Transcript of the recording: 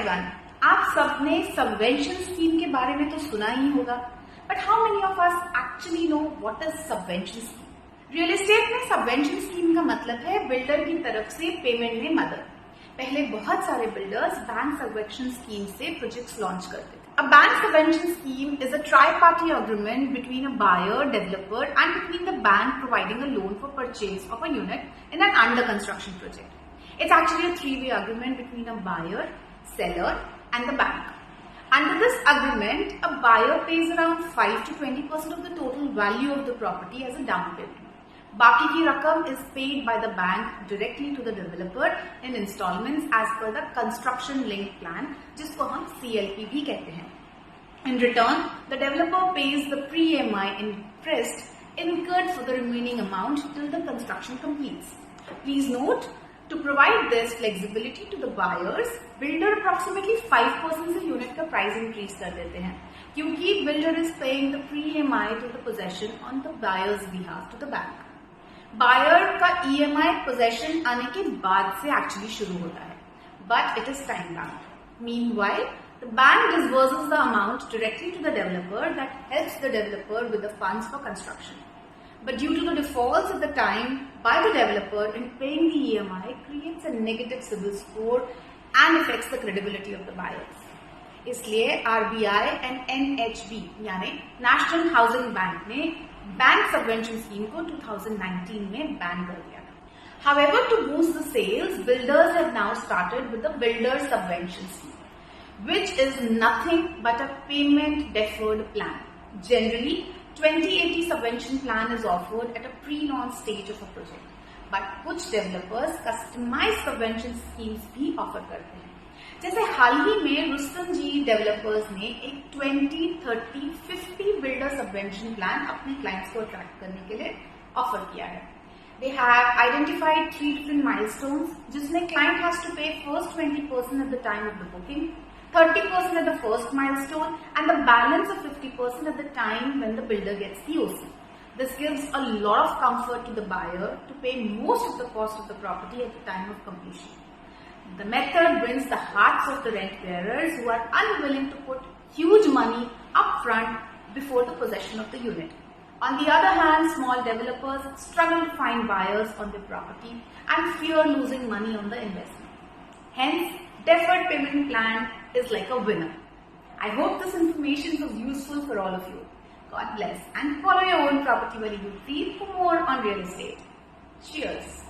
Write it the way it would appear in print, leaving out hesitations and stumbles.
Everyone, आप सबने subvention scheme के बारे में तो सुना ही होगा, but how many of us actually know what is subvention scheme? Real estate में सबवेंशन स्कीम का मतलब है बिल्डर की तरफ से पेमेंट में मदद। पहले बहुत सारे बिल्डर्स बैंक सबवेंशन स्कीम से प्रोजेक्ट्स लॉन्च करते थे। A bank subvention scheme is a tri-party agreement between a buyer, developer and between the bank providing a loan for purchase of a unit in an under construction project. It's actually a three-way agreement between a buyer, seller and the bank. Under this agreement, a buyer pays around 5 to 20% of the total value of the property as a down payment. बाकी की रकम is paid by the bank directly to the developer in installments as per the construction linked plan, जिसको हम CLP भी कहते हैं. In return, the developer pays the pre-EMI interest incurred for the remaining amount till the construction completes. Please note, to provide this flexibility to the buyers, builder approximately 5% से unit का price increase कर देते हैं, क्योंकि builder is paying the pre-EMI to the possession on the buyer's behalf to the bank. Buyer का EMI possession आने के बाद से एक्चुअली शुरू होता है, but it is time bound. Meanwhile, the bank disburses the amount directly to the developer that helps the developer with the funds for construction. But due to the defaults at the time by the developer in paying the EMI creates a negative CIBIL score and affects the credibility of the buyers. इसलिए RBI and NHB यानी national housing bank ने bank subvention scheme को 2019 में ban कर दिया था. However, to boost the sales, builders have now started with the builder subvention scheme, which is nothing but a payment deferred plan. Generally, 2080 subvention plan is offered at a pre-launch stage of a project, but कुछ developers customized subvention schemes भी offer करते हैं. जैसे हाल ही में रुस्तम जी developers ने एक 20, 30, 50 builder subvention plan अपने clients को अट्रैक्ट करने के लिए ऑफर किया है. They have identified 3 different milestones, जिसमें क्लाइंट हैज टू पे first 20% at the time of the booking, 30% at the first milestone and the balance of 50% at the time when the builder gets the OC. This gives a lot of comfort to the buyer to pay most of the cost of the property at the time of completion. The method wins the hearts of the rent bearers who are unwilling to put huge money upfront before the possession of the unit. On the other hand, small developers struggle to find buyers on their property and fear losing money on the investment. Hence, deferred payment plan is like a winner. I hope this information was useful for all of you. God bless and follow your own property value feed for more on real estate. Cheers.